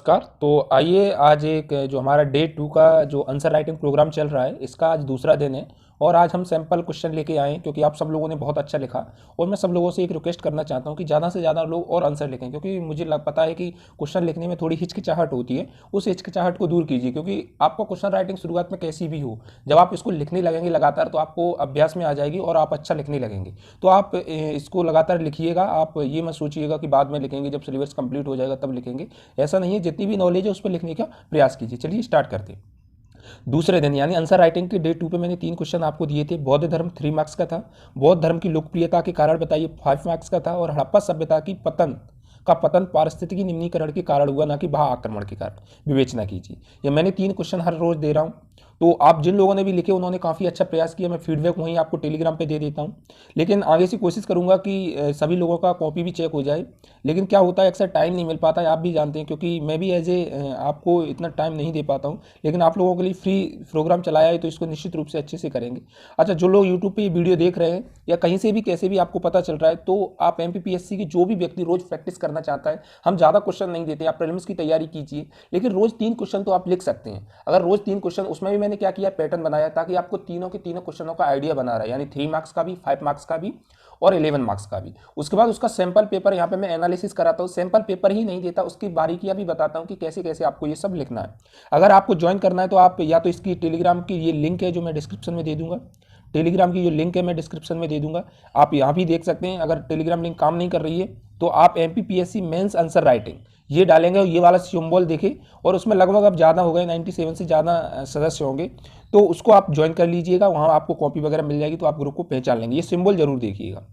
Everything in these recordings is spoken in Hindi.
नमस्कार। तो आइए आज एक जो हमारा डे 2 का जो आंसर राइटिंग प्रोग्राम चल रहा है इसका आज दूसरा दिन है और आज हम सैंपल क्वेश्चन लेके आए हैं क्योंकि आप सब लोगों ने बहुत अच्छा लिखा। और मैं सब लोगों से एक रिक्वेस्ट करना चाहता हूँ कि ज़्यादा से ज़्यादा लोग और आंसर लिखें क्योंकि मुझे पता है कि क्वेश्चन लिखने में थोड़ी हिचकिचाहट होती है। उस हिचकिचाहट को दूर कीजिए क्योंकि आपको क्वेश्चन राइटिंग शुरुआत में कैसी भी हो, जब आप इसको लिखने लगेंगे लगातार तो आपको अभ्यास में आ जाएगी और आप अच्छा लिखने लगेंगे। तो आप इसको लगातार लिखिएगा। आप ये मत सोचिएगा कि बाद में लिखेंगे, जब सिलेबस कंप्लीट हो जाएगा तब लिखेंगे। ऐसा नहीं है, जितनी भी नॉलेज है उस पर लिखने का प्रयास कीजिए। चलिए स्टार्ट करते हैं। दूसरे दिन यानी आंसर राइटिंग के डे 2 पे मैंने 3 क्वेश्चन आपको दिए थे। बौद्ध धर्म 3 मार्क्स का था, बौद्ध धर्म की लोकप्रियता के कारण बताइए 5 मार्क्स का था, और हड़प्पा सभ्यता की पतन पारिस्थितिकी निम्नीकरण के कारण हुआ, ना कि भा आक्रमण के कारण। विवेचना कीजिए। ये मैंने 3 क्वेश्चन हर रोज दे रहा हूँ। तो आप जिन लोगों ने भी लिखे उन्होंने काफ़ी अच्छा प्रयास किया। मैं फीडबैक वहीं आपको टेलीग्राम पे दे देता हूँ, लेकिन आगे से कोशिश करूँगा कि सभी लोगों का कॉपी भी चेक हो जाए। लेकिन क्या होता है, अक्सर टाइम नहीं मिल पाता है, आप भी जानते हैं, क्योंकि मैं भी एज ए आपको इतना टाइम नहीं दे पाता हूँ। लेकिन आप लोगों के लिए फ्री प्रोग्राम चलाया है तो इसको निश्चित रूप से अच्छे से करेंगे। अच्छा, जो लोग यूट्यूब पे ये वीडियो देख रहे हैं या कहीं से भी कैसे भी आपको पता चल रहा है, तो आप एमपीपीएससी की जो भी व्यक्ति रोज प्रैक्टिस करना चाहता है, हम ज़्यादा क्वेश्चन नहीं देते, आप प्रीलिम्स की तैयारी कीजिए, लेकिन रोज 3 क्वेश्चन तो आप लिख सकते हैं। अगर रोज 3 क्वेश्चन, उसमें भी मैंने क्या किया, पैटर्न बनाया ताकि आपको तीनों के तीनों क्वेश्चनों का आइडिया बना रहा है, यानी 3 मार्क्स का भी, 5 मार्क्स का भी और 11 मार्क्स का भी। उसके बाद उसका सैंपल पेपर यहाँ पे मैं एनालिसिस कराता हूँ। सैंपल पेपर ही नहीं देता, उसकी बारीकियाँ भी बताता हूँ कि कैसे कैसे आपको ये सब लिखना है। अगर आपको ज्वाइन करना है तो आप या तो इसकी टेलीग्राम की ये लिंक है जो मैं डिस्क्रिप्शन में दे दूंगा, टेलीग्राम की जो लिंक है मैं डिस्क्रिप्शन में दे दूंगा, आप यहाँ भी देख सकते हैं। अगर टेलीग्राम लिंक काम नहीं कर रही है तो आप एमपीपीएससी मेंस आंसर राइटिंग ये डालेंगे और ये वाला सिंबल देखें, और उसमें लगभग अब ज़्यादा हो गए, 97 से ज़्यादा सदस्य होंगे, तो उसको आप ज्वाइन कर लीजिएगा। वहाँ आपको कॉपी वगैरह मिल जाएगी तो आप ग्रुप को पहचान लेंगे। ये सिंबल जरूर देखिएगा।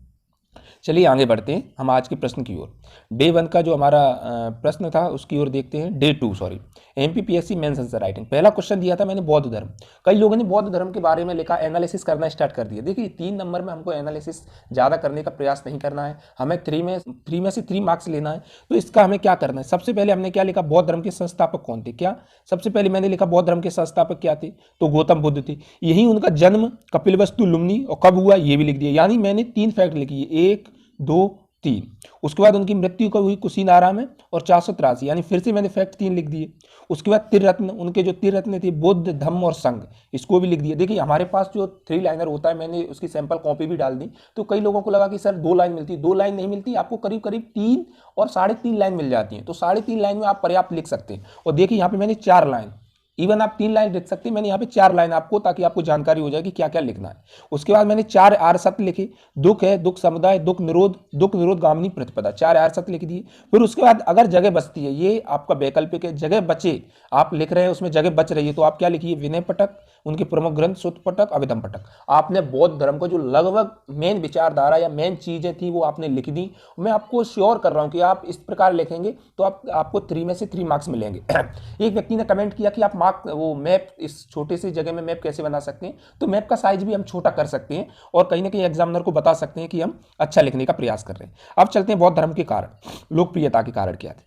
चलिए आगे बढ़ते हैं हम आज के प्रश्न की ओर। डे 1 का जो हमारा प्रश्न था उसकी ओर देखते हैं। Day 2 sorry, MPPSC mains answer writing. पहला क्वेश्चन दिया था मैंने बौद्ध धर्म। कई लोगों ने बौद्ध धर्म के बारे में लिखा, एनालिसिस करना स्टार्ट कर दिया। देखिए 3 नंबर में हमको एनालिसिस ज़्यादा करने का प्रयास नहीं करना है, हमें 3 में से 3 मार्क्स लेना है। तो इसका हमें क्या करना है, सबसे पहले हमने क्या लिखा, बौद्ध धर्म के संस्थापक कौन थे। क्या सबसे पहले मैंने लिखा बौद्ध धर्म के संस्थापक क्या थे, तो गौतम बुद्ध थे। यही उनका जन्म कपिलवस्तु लुम्नी और कब हुआ ये भी लिख दिया। यानी मैंने 3 फैक्ट लिखी है, 1 2 3। उसके बाद उनकी मृत्यु कब हुई, कुशीनारा में, और 483, यानी फिर से मैंने फैक्ट 3 लिख दिए। उसके बाद त्रिरत्न, उनके जो त्रिरत्न थे बुद्ध धम्म और संघ, इसको भी लिख दिया। देखिए हमारे पास जो 3 लाइनर होता है, मैंने उसकी सैंपल कॉपी भी डाल दी। तो कई लोगों को लगा कि सर 2 लाइन मिलती है, 2 लाइन नहीं मिलती, आपको करीब करीब 3 और 3.5 लाइन मिल जाती है। तो 3.5 लाइन में आप पर्याप्त लिख सकते हैं। और देखिए यहाँ पे मैंने 4 लाइन, इवन आप 3 लाइन लिख सकते हैं, मैंने यहाँ पे 4 लाइन आपको, ताकि आपको जानकारी हो जाए कि क्या क्या लिखना है। उसके बाद मैंने 4 आर सत्य लिखे। दुख है, दुख समुदाय, दुख निरोध गामिनी प्रतिपदा, 4 आर सत्य लिख दिए। फिर उसके बाद अगर जगह बचती है, ये आपका वैकल्पिक है, जगह बचे, आप लिख रहे हैं उसमें जगह बच रही है, तो आप क्या लिखिए, विनय पटक, उनके प्रमुख ग्रंथ सुत्त पटक, अभिधम पटक। आपने बौद्ध धर्म का जो लगभग मेन विचारधारा या मेन चीजें थी वो आपने लिख दी। मैं आपको श्योर कर रहा हूं कि आप इस प्रकार लिखेंगे तो आपको 3 में से 3 मार्क्स मिलेंगे। एक व्यक्ति ने कमेंट किया कि आप वो मैप, इस छोटे से जगह में मैप कैसे बना सकते हैं, तो मैप का साइज भी हम छोटा कर सकते हैं और कहीं ना कहीं एग्जामिनर को बता सकते हैं कि हम अच्छा लिखने का प्रयास कर रहे हैं। अब चलते हैं बौद्ध धर्म के कारण, लोकप्रियता के कारण क्या थे।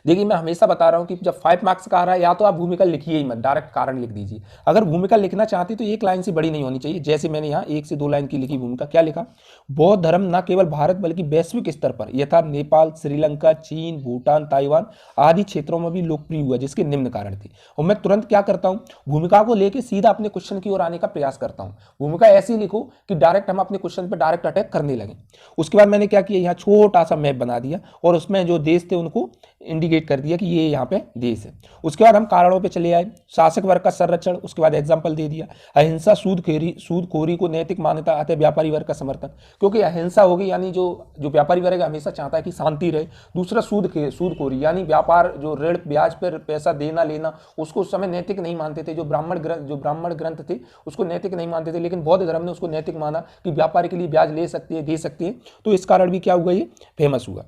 देखिए मैं हमेशा बता रहा हूं कि जब 5 मार्क्स का आ रहा है, या तो आप भूमिका लिखिए ही मत, डायरेक्ट कारण लिख दीजिए। अगर भूमिका लिखना चाहते तो 1 लाइन से बड़ी नहीं होनी चाहिए, जैसे मैंने यहाँ 1 से 2 लाइन की लिखी भूमिका। क्या लिखा, बौद्ध धर्म न केवल भारत बल्कि वैश्विक स्तर पर यथा नेपाल, श्रीलंका, चीन, भूटान, ताइवान आदि क्षेत्रों में भी लोकप्रिय हुआ, जिसके निम्न कारण थे। और मैं तुरंत क्या करता हूँ, भूमिका को लेकर सीधा अपने क्वेश्चन की ओर आने का प्रयास करता हूँ। भूमिका ऐसी लिखो कि डायरेक्ट हम अपने क्वेश्चन पर डायरेक्ट अटैक करने लगे। उसके बाद मैंने क्या किया, यहाँ छोटा सा मैप बना दिया और उसमें जो देश थे उनको इंडिकेट कर दिया कि ये यहाँ पे देश है। उसके बाद हम कारणों पे चले आए, शासक वर्ग का संरक्षण, उसके बाद एग्जाम्पल दे दिया, अहिंसा, सूदखोरी को नैतिक मान्यता, अतः व्यापारी वर्ग का समर्थन, क्योंकि अहिंसा होगी, यानी जो व्यापारी वर्ग हमेशा चाहता है कि शांति रहे। दूसरा सूदखोरी, यानी व्यापार, जो ऋण ब्याज पर पैसा देना लेना, उसको उस समय नैतिक नहीं मानते थे। जो ब्राह्मण ग्रंथ थे उसको नैतिक नहीं मानते थे, लेकिन बौद्ध धर्म ने उसको नैतिक माना कि व्यापारी के लिए ब्याज ले सकते हैं, दे सकते हैं। तो इस कारण भी क्या हुआ, ये फेमस हुआ।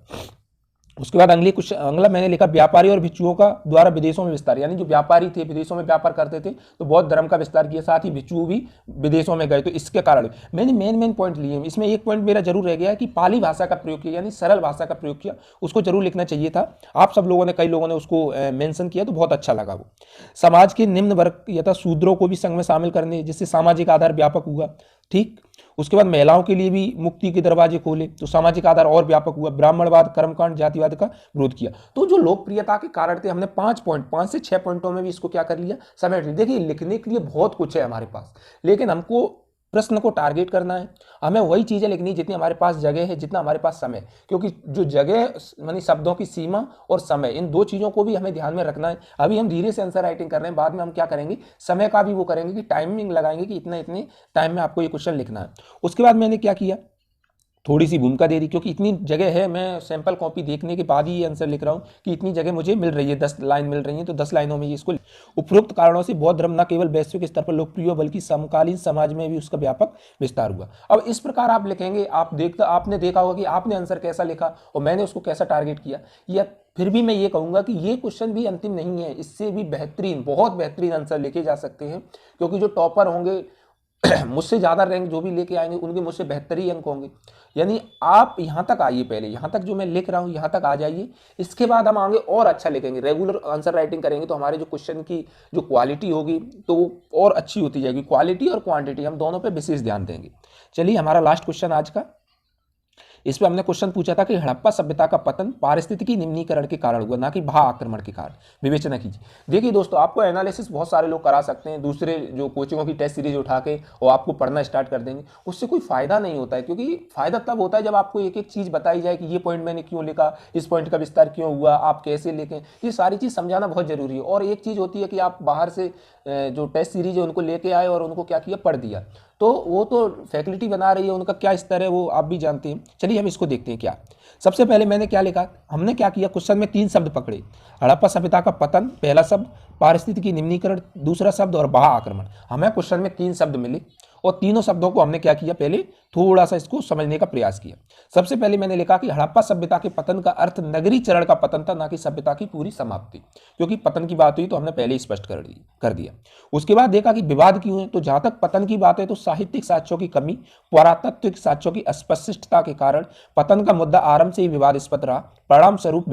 उसके बाद अगला मैंने लिखा, व्यापारी और भिक्षुओं का द्वारा विदेशों में विस्तार, यानी जो व्यापारी थे विदेशों में व्यापार करते थे तो बौद्ध धर्म का विस्तार किया, साथ ही भिक्षु भी विदेशों में गए, तो इसके कारण मैंने मेन पॉइंट लिए। इसमें एक पॉइंट मेरा जरूर रह गया कि पाली भाषा का प्रयोग किया, यानी सरल भाषा का प्रयोग किया, उसको जरूर लिखना चाहिए था। आप सब लोगों ने, कई लोगों ने उसको मेंशन किया तो बहुत अच्छा लगा वो। समाज के निम्न वर्ग यथा शूद्रों को भी संघ में शामिल करने, जिससे सामाजिक आधार व्यापक हुआ। ठीक। उसके बाद महिलाओं के लिए भी मुक्ति के दरवाजे खोले, तो सामाजिक आधार और व्यापक हुआ, ब्राह्मणवाद, कर्मकांड, जातिवाद का विरोध किया। तो जो लोकप्रियता के कारण थे, हमने 5 पॉइंट, 5 से 6 पॉइंटों में भी इसको क्या कर लिया, समेट लिया। देखिए लिखने के लिए बहुत कुछ है हमारे पास, लेकिन हमको प्रश्न को टारगेट करना है, हमें वही चीजें लिखनी है जितनी हमारे पास जगह है, जितना हमारे पास समय, क्योंकि जो जगह मानी शब्दों की सीमा और समय, इन दो चीजों को भी हमें ध्यान में रखना है। अभी हम धीरे से आंसर राइटिंग कर रहे हैं, बाद में हम क्या करेंगे, समय का भी वो करेंगे कि टाइमिंग लगाएंगे कि इतने इतने टाइम में आपको ये क्वेश्चन लिखना है। उसके बाद मैंने क्या किया, थोड़ी सी भूमिका दे दी, क्योंकि इतनी जगह है, मैं सैंपल कॉपी देखने के बाद ही ये आंसर लिख रहा हूँ कि इतनी जगह मुझे मिल रही है, 10 लाइन मिल रही है, तो 10 लाइनों में ये इसको। उपरोक्त कारणों से बौद्ध धर्म न केवल वैश्विक स्तर पर लोकप्रिय हुआ, बल्कि समकालीन समाज में भी उसका व्यापक विस्तार हुआ। अब इस प्रकार आप लिखेंगे, आपने देखा होगा कि आपने आंसर कैसा लिखा और मैंने उसको कैसा टारगेट किया। या फिर भी मैं ये कहूँगा कि ये क्वेश्चन भी अंतिम नहीं है, इससे भी बेहतरीन, बहुत बेहतरीन आंसर लिखे जा सकते हैं, क्योंकि जो टॉपर होंगे मुझसे ज़्यादा रैंक जो भी लेके आएंगे उनके मुझसे बेहतर ही अंक होंगे। यानी आप यहाँ तक आइए, पहले यहाँ तक जो मैं लिख रहा हूँ यहाँ तक आ जाइए, इसके बाद हम आगे और अच्छा लिखेंगे, रेगुलर आंसर राइटिंग करेंगे, तो हमारे जो क्वेश्चन की जो क्वालिटी होगी तो वो और अच्छी होती जाएगी। क्वालिटी और क्वांटिटी हम दोनों पे विशेष ध्यान देंगे। चलिए हमारा लास्ट क्वेश्चन आज का, इस पर हमने क्वेश्चन पूछा था कि हड़प्पा सभ्यता का पतन पारिस्थितिकी निम्नीकरण के कारण हुआ, ना कि भा आक्रमण के कारण। विवेचना कीजिए। देखिए दोस्तों, आपको एनालिसिस बहुत सारे लोग करा सकते हैं, दूसरे जो कोचिंगों की टेस्ट सीरीज उठा के और आपको पढ़ना स्टार्ट कर देंगे, उससे कोई फायदा नहीं होता है। क्योंकि फायदा तब होता है जब आपको एक एक चीज बताई जाए कि ये पॉइंट मैंने क्यों लिखा, इस पॉइंट का विस्तार क्यों हुआ, आप कैसे लिखें, ये सारी चीज समझाना बहुत जरूरी है। और एक चीज होती है कि आप बाहर से जो टेस्ट सीरीज है उनको लेके आए और उनको क्या किया, पढ़ दिया, तो वो तो फैकल्टी बना रही है, उनका क्या स्तर है वो आप भी जानते हैं। चलिए हम इसको देखते हैं। क्या सबसे पहले मैंने क्या लिखा, हमने क्या किया, क्वेश्चन में 3 शब्द पकड़े, हड़प्पा सभ्यता का पतन पहला शब्द, पारिस्थितिकी निम्नीकरण दूसरा शब्द, और बाह्य आक्रमण। हमें क्वेश्चन में 3 शब्द मिले और तीनों शब्दों को हमने क्या किया, पहले थोड़ा सा इसको समझने का प्रयास किया। सबसे पहले मैंने लिखा कि हड़प्पा सभ्यता के पतन का अर्थ नगरीकरण का पतन था, ना कि सभ्यता की पूरी समाप्ति, क्योंकि पतन की बात हुई तो हमने पहले ही स्पष्ट कर दिया। उसके बाद देखा कि विवाद क्यों है, तो जहां तक पतन की बात है तो साहित्यिक साक्ष्यों की कमी, पुरातात्विक साक्ष्यों की अस्पष्टता के कारण पतन का मुद्दा आरंभ से ही विवादास्पद रहा। परिणाम स्वरूप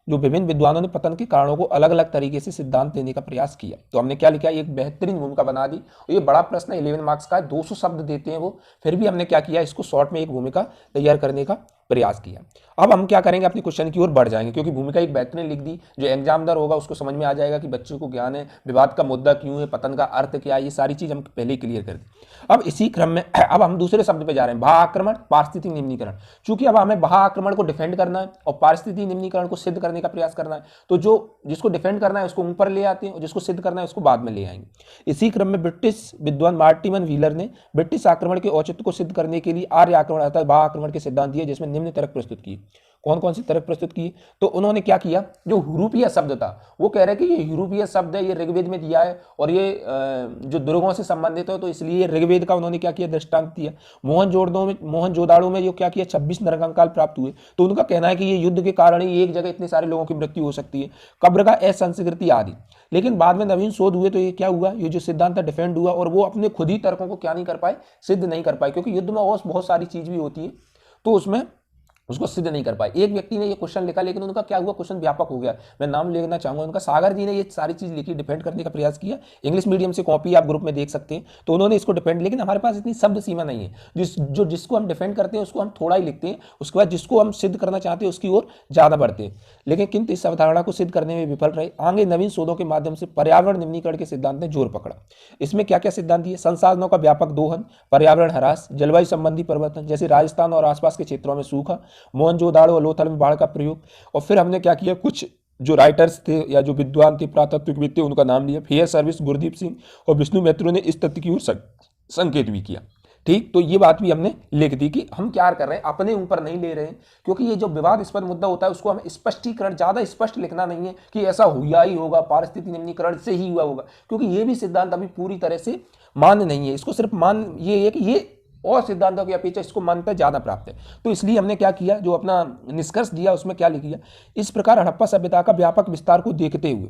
विभिन्न विद्वानों ने पतन के कारणों को अलग अलग तरीके से सिद्धांत देने का प्रयास किया। तो हमने क्या लिखा, एक बेहतरीन भूमिका बना दी। और ये बड़ा प्रश्न है, 11 मार्क्स का है, 200 शब्द देते हैं वो, फिर भी हमने क्या किया, इसको शॉर्ट में एक भूमिका तैयार करने का प्रयास किया। अब हम क्या करेंगे, अपने क्वेश्चन की ओर बढ़ जाएंगे, क्योंकि भूमिका एक बेहतरीन लिख दी, जो एग्जामिनर होगा उसको समझ में आ जाएगा कि बच्चों को ज्ञान है, विवाद का मुद्दा क्यों है, पतन का अर्थ क्या है, ये सारी चीज हम पहले ही क्लियर कर दी। अब इसी क्रम में अब हम दूसरे शब्द पे जा रहे हैं, बाह्य आक्रमण, पारिस्थितिक निम्नीकरण। चूंकि अब हमें बाह्य आक्रमण को डिफेंड करना है और पारिस्थितिक निम्नीकरण को सिद्ध करने का प्रयास करना है, तो जिसको डिफेंड करना है उसको ऊपर ले आते हैं और जिसको सिद्ध करना है उसको बाद में ले आएंगे। इसी क्रम में ब्रिटिश विद्वान मार्टिमन व्हीलर ने ब्रिटिश आक्रमण के औचित्य को सिद्ध करने के लिए आर्य आक्रमण अर्थात बाह्य आक्रमण के सिद्धांत दिए, जिसमें निम्न तर्क प्रस्तुत किए। कौन कौन सी तर्क प्रस्तुत किए, तो उन्होंने क्या किया, जो यूरोपीय शब्द था, वो कह रहे कि ये यूरोपीय शब्द है, ये ऋग्वेद में दिया है और ये जो दुर्गों से संबंधित है, तो इसलिए ऋग्वेद का उन्होंने क्या किया, दृष्टांत दिया। मोहनजोदाड़ो में जो क्या किया, 26 नरकंकाल प्राप्त हुए, तो उनका कहना है कि ये युद्ध के कारण ही एक जगह इतने सारे लोगों की मृत्यु हो सकती है, कब्र का असंस्कृति आदि। लेकिन बाद में नवीन शोध हुए तो ये क्या हुआ, ये जो सिद्धांत डिफेंड हुआ और वो अपने खुद ही तर्कों को क्या नहीं कर पाए, सिद्ध नहीं कर पाए, क्योंकि युद्ध में और बहुत सारी चीज भी होती है, तो उसमें उसको सिद्ध नहीं कर पाए। एक व्यक्ति ने ये क्वेश्चन लिखा, लेकिन उनका क्या हुआ, क्वेश्चन व्यापक हो गया। मैं नाम लेना चाहूंगा उनका, सागर जी ने ये सारी चीज लिखी, डिफेंड करने का प्रयास किया। इंग्लिश मीडियम से कॉपी आप ग्रुप में देख सकते हैं, तो उन्होंने इसको डिफेंड, लेकिन हमारे पास इतनी शब्द सीमा नहीं है, जिसको हम डिफेंड करते हैं उसको हम थोड़ा ही लिखते हैं, उसके बाद जिसको हम सिद्ध करना चाहते हैं उसकी ओर ज्यादा बढ़ते हैं। लेकिन किंतु इस अवधारणा को सिद्ध करने में विफल रहे। आगे नवीन शोधों के माध्यम से पर्यावरण निम्नीकरण के सिद्धांत ने जोर पकड़ा। इसमें क्या क्या सिद्धांत दिए, संसाधनों का व्यापक दोहन, पर्यावरण ह्रास, जलवायु संबंधी परिवर्तन, जैसे राजस्थान और आसपास के क्षेत्रों में सूखा, मोहनजोदाड़ो और लोथल में बाढ़ का प्रयोग। और फिर हमने क्या किया, कुछ जो राइटर्स थे या जो विद्वान थे, पुरातात्विकविद थे, उनका नाम लिया। फेयर सर्विस, गुरदीप सिंह और विष्णु मैत्रेय ने इस तथ्य की ओर संकेत भी किया। ठीक, तो ये बात भी हमने लिख दी कि हम क्या कर रहे हैं, अपने ऊपर नहीं ले रहे हैं, क्योंकि ये जो विवादास्पद मुद्दा होता है उसको हमें स्पष्टीकरण, ज्यादा स्पष्ट लिखना नहीं है कि ऐसा हुआ ही होगा, पारिस्थितिक निम्नीकरण से ही हुआ होगा, क्योंकि ये भी सिद्धांत अभी पूरी तरह से मान्य नहीं है। इसको सिर्फ ये है कि ये और सिद्धांतों की अपेक्षा इसको मान्यता ज्यादा प्राप्त है। तो इसलिए हमने क्या किया, जो अपना निष्कर्ष दिया उसमें क्या लिख दिया, इस प्रकार हड़प्पा सभ्यता का व्यापक विस्तार को देखते हुए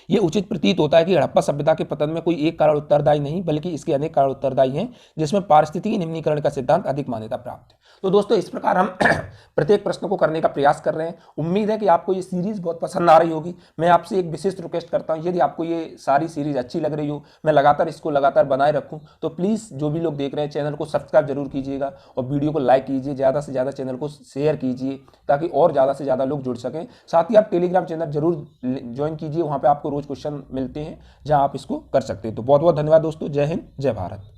ये उचित प्रतीत होता है कि हड़प्पा सभ्यता के पतन में कोई एक कारण उत्तरदायी नहीं बल्कि इसके अनेक कारण उत्तरदायी हैं, जिसमें पारिस्थितिकी निम्नीकरण का सिद्धांत अधिक मान्यता प्राप्त है। तो दोस्तों इस प्रकार हम प्रत्येक प्रश्न को करने का प्रयास कर रहे हैं। उम्मीद है कि आपको ये सीरीज बहुत पसंद आ रही होगी। मैं आपसे एक विशिष्ट रिक्वेस्ट करता हूँ, यदि आपको ये सारी सीरीज अच्छी लग रही हो, मैं लगातार इसको लगातार बनाए रखूँ, तो प्लीज़ जो भी लोग देख रहे हैं चैनल को सब्सक्राइब जरूर कीजिएगा और वीडियो को लाइक कीजिए, ज़्यादा से ज़्यादा चैनल को शेयर कीजिए ताकि और ज़्यादा से ज़्यादा लोग जुड़ सकें। साथ ही आप टेलीग्राम चैनल जरूर ज्वाइन कीजिए, वहाँ पर आपको रोज क्वेश्चन मिलते हैं जहाँ आप इसको कर सकते हैं। तो बहुत बहुत धन्यवाद दोस्तों। जय हिंद, जय भारत।